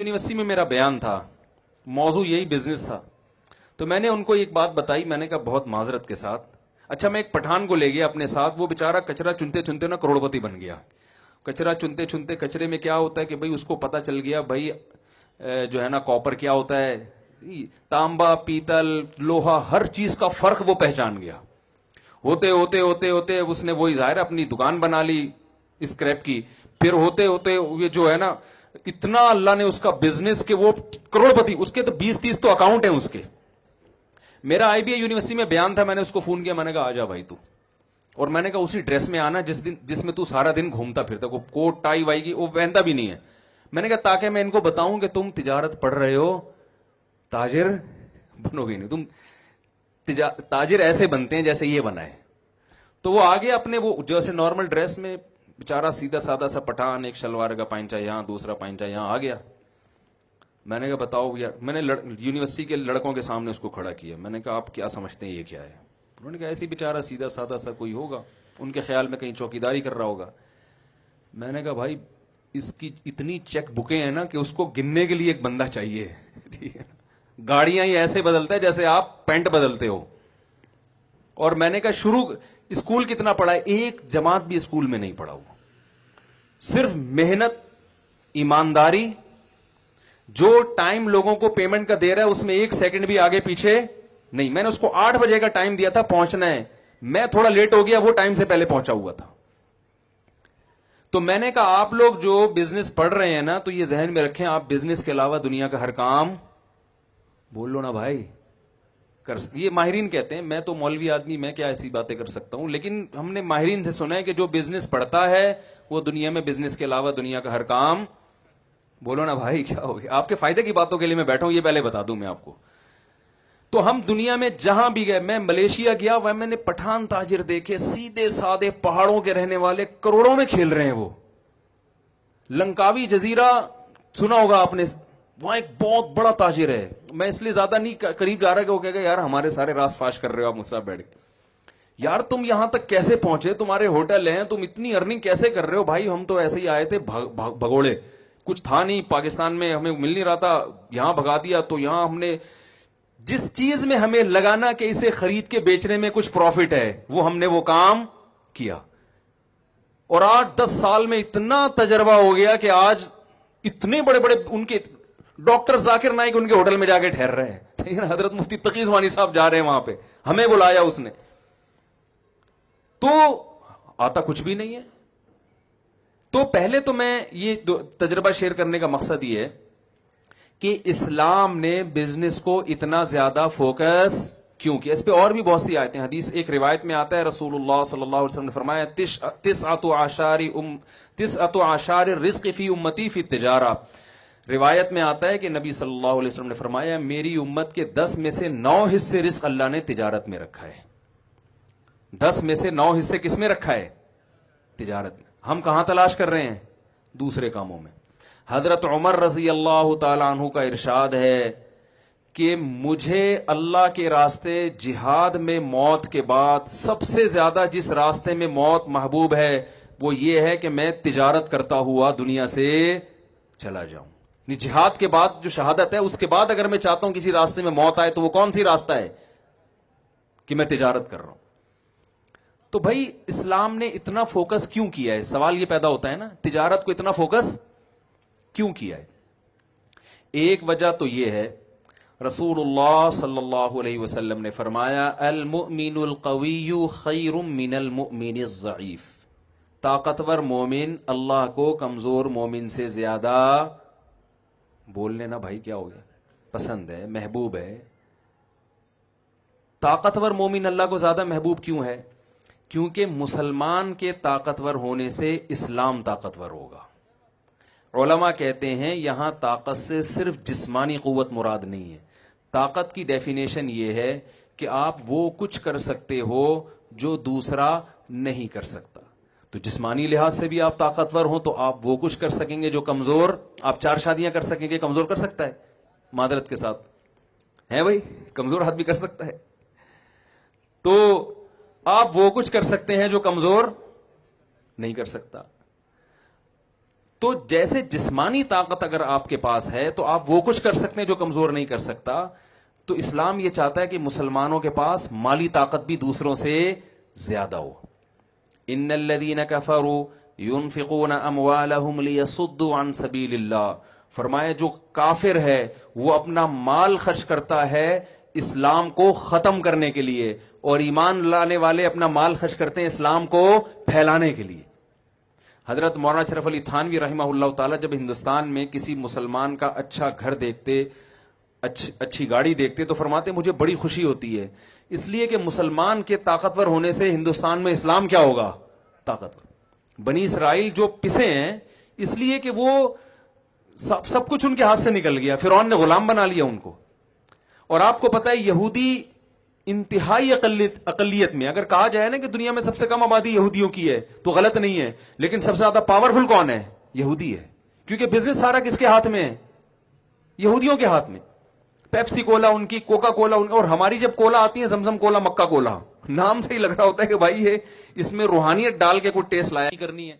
University में मेरा बयान था, मौजू यही बिजनेस था। तो मैंने उनको एक बात बताई, मैंने कहा बहुत माजरत के साथ, अच्छा मैं एक पठान को ले गया अपने साथ, वो बेचारा कचरा चुनते चुनते ना करोड़पति बन गया। कचरा चुनते चुनते कचरे में क्या होता है कि भाई उसको पता चल गया भाई जो है ना कॉपर क्या होता है, तांबा पीतल लोहा हर चीज का फर्क वो पहचान गया। होते होते होते होते उसने वही जाहिर अपनी दुकान बना ली स्क्रैप की। फिर होते होते ये जो है ना इतना अल्लाह ने उसका बिजनेस के वो करोड़पति, उसके तो 20-30 तो अकाउंट है उसके। मेरा आईबीए यूनिवर्सिटी में बयान था, मैंने उसको फोन किया, मैंने कहा आजा भाई तू, और मैंने कहा उसी ड्रेस में आना जिसमें तू सारा दिन घूमता फिरता, को कोट टाई वाई की वो पहनता भी नहीं है। मैंने कहा ताकि मैं इनको बताऊं कि तुम तिजारत पढ़ रहे हो, ताजिर बनोगे नहीं तुम, ताजिर ऐसे बनते हैं जैसे ये बना है। तो वो आगे अपने वो जैसे नॉर्मल ड्रेस में बेचारा सीधा सादा सा पठान, एक शलवार का पाइंचा यहां दूसरा पाइंचा यहां आ गया। मैंने कहा बताओ यार, मैंने यूनिवर्सिटी के लड़कों के सामने उसको खड़ा किया, मैंने कहा आप क्या समझते हैं ये क्या है? उन्होंने कहा ऐसे ही बेचारा सीधा सादा सा कोई होगा, उनके ख्याल में कहीं चौकीदारी कर रहा होगा। मैंने कहा भाई इसकी इतनी चेक बुकें हैं ना कि उसको गिनने के लिए एक बंदा चाहिए। ठीक है, गाड़ियां ही ऐसे बदलता है जैसे आप पेंट बदलते हो। और मैंने कहा शुरू स्कूल कितना पढ़ा है? एक जमात भी स्कूल में नहीं पढ़ा हुआ, सिर्फ मेहनत ईमानदारी, जो टाइम लोगों को पेमेंट का दे रहा है उसमें एक सेकंड भी आगे पीछे नहीं। मैंने उसको 8 बजे का टाइम दिया था पहुंचना है, मैं थोड़ा लेट हो गया, वो टाइम से पहले पहुंचा हुआ था। तो मैंने कहा आप लोग जो बिजनेस पढ़ रहे हैं ना, तो ये जहन में रखें आप बिजनेस के अलावा दुनिया का हर काम, बोल लो ना भाई, ये माहिरीन कहते हैं, मैं तो मौलवी आदमी, मैं क्या ऐसी बातें कर सकता हूं, लेकिन हमने माहिरीन से सुना है कि जो बिजनेस पढ़ता है वो दुनिया में बिजनेस के अलावा दुनिया का हर काम, बोलो ना भाई क्या हो गया? आपके फायदे की बातों के लिए मैं बैठा हूं, ये पहले बता दूं मैं आपको। तो हम दुनिया में जहां भी गए, मैं मलेशिया गया, वह मैंने पठान ताजिर देखे, सीधे साधे पहाड़ों के रहने वाले, करोड़ों में खेल रहे हैं वो। लंकावी जजीरा सुना होगा आपने, वहां एक बहुत बड़ा ताजिर है। मैं इसलिए ज्यादा नहीं करीब जा रहा कि वो कहेगा यार हमारे सारे रास फाश कर रहे हो आप मुझसे बैठ के। यार तुम यहां तक कैसे पहुंचे, तुम्हारे होटल हैं, तुम इतनी अर्निंग कैसे कर रहे हो? भाई हम तो ऐसे ही आए थे भगोड़े, कुछ था नहीं, पाकिस्तान में हमें मिल नहीं रहा था, यहां भगा दिया, तो यहां हमने जिस चीज में हमें लगाना कि इसे खरीद के बेचने में कुछ प्रॉफिट है, वो हमने वो काम किया। और 8-10 साल में इतना तजर्बा हो गया कि आज इतने बड़े बड़े उनके डॉक्टर जाकिर नाइक उनके होटल में जाके ठहर रहे हैं। ठीक है ना, हजरत मुफ्ती तकी उस्मानी साहब जा रहे हैं वहां पे, हमें बुलाया उसने। तो आता कुछ भी नहीं है। तो पहले तो मैं ये तजर्बा शेयर करने का मकसद ये है कि इस्लाम ने बिजनेस को इतना ज्यादा फोकस क्यों किया। इस पे और भी बहुत सी आयतें, हदीस एक रिवायत में आता है, रसूलुल्लाह सल्लल्लाहु अलैहि वसल्लम ने फरमाया तिस्अतु आशारि रिज़्क़ फी उम्मती फी तिजारा। रिवायत में आता है कि नबी सल्लल्लाहु अलैहि वसल्लम ने फरमाया मेरी उम्मत के 10 में से 9 हिस्से रिज़्क़ अल्लाह ने तिजारत में रखा है। 10 में से 9 हिस्से किस में रखा है? तिजारत में। हम कहां तलाश कर रहे हैं? दूसरे कामों में। हजरत उमर रजी अल्लाह तआला अन्हु का इरशाद है कि मुझे अल्लाह के रास्ते जिहाद में मौत के बाद सबसे ज्यादा जिस रास्ते में मौत महबूब है वो ये है कि मैं तिजारत करता हुआ दुनिया से चला जाऊं। जिहाद के बाद जो शहादत है उसके बाद अगर मैं चाहता हूं किसी रास्ते में मौत आए तो वो कौन सी रास्ता है? कि मैं तिजारत कर रहा हूं। तो भाई इस्लाम ने इतना फोकस क्यों किया है? सवाल ये पैदा होता है ना, तिजारत को इतना फोकस क्यों किया है? एक वजह तो यह है, रसूलुल्लाह सल्लल्लाहु अलैहि वसल्लम ने फरमाया अल मुमिनुल कविय्यु खैरुम मिनल मुमिनिज़ ज़ईफ। ताकतवर मोमिन अल्लाह को कमजोर मोमिन से ज्यादा, बोलने ना भाई क्या हो गया, पसंद है, महबूब है। ताकतवर मोमिन अल्लाह को ज्यादा महबूब क्यों है? क्योंकि मुसलमान के ताकतवर होने से इस्लाम ताकतवर होगा। उलमा कहते हैं यहां ताकत से सिर्फ जिस्मानी कुव्वत मुराद नहीं है। ताकत की डेफिनेशन यह है कि आप वो कुछ कर सकते हो जो दूसरा नहीं कर सकता। तो जिस्मानी लिहाज से भी आप ताकतवर हो तो आप वो कुछ कर सकेंगे जो कमजोर, आप 4 शादियां कर सकेंगे, कमजोर कर सकता है? मादरत के साथ है भाई, कमजोर आदमी कर सकता है। तो आप वो कुछ कर सकते हैं जो कमजोर नहीं कर सकता। تو جیسے جسمانی طاقت اگر آپ کے پاس ہے تو آپ وہ کچھ کر سکتے ہیں جو کمزور نہیں کر سکتا، تو اسلام یہ چاہتا ہے کہ مسلمانوں کے پاس مالی طاقت بھی دوسروں سے زیادہ ہو. ان الذين كفروا ينفقون اموالهم ليصدوا عن سبيل الله، فرمایا جو کافر ہے وہ اپنا مال خرچ کرتا ہے اسلام کو ختم کرنے کے لیے، اور ایمان لانے والے اپنا مال خرچ کرتے ہیں اسلام کو پھیلانے کے لیے. حضرت مولانا اشرف علی تھانوی رحمہ اللہ تعالی جب ہندوستان میں کسی مسلمان کا اچھا گھر دیکھتے، اچھی گاڑی دیکھتے، تو فرماتے مجھے بڑی خوشی ہوتی ہے، اس لیے کہ مسلمان کے طاقتور ہونے سے ہندوستان میں اسلام کیا ہوگا؟ طاقتور. بنی اسرائیل جو پسے ہیں اس لیے کہ وہ سب کچھ ان کے ہاتھ سے نکل گیا، فرعون نے غلام بنا لیا ان کو. اور آپ کو پتا ہے یہودی انتہائی اقلیت میں، اگر کہا جائے نا کہ دنیا میں سب سے کم آبادی یہودیوں کی ہے تو غلط نہیں ہے، لیکن سب سے زیادہ پاورفل کون ہے؟ یہودی ہے. کیونکہ بزنس سارا کس کے ہاتھ میں ہے؟ یہودیوں کے ہاتھ میں. پیپسی کولا ان کی، کوکا کولا ان کی، اور ہماری جب کولا آتی ہے زمزم کولا، مکہ کولا، نام سے ہی لگ رہا ہوتا ہے کہ بھائی یہ اس میں روحانیت ڈال کے کوئی ٹیسٹ لایا کرنی ہے.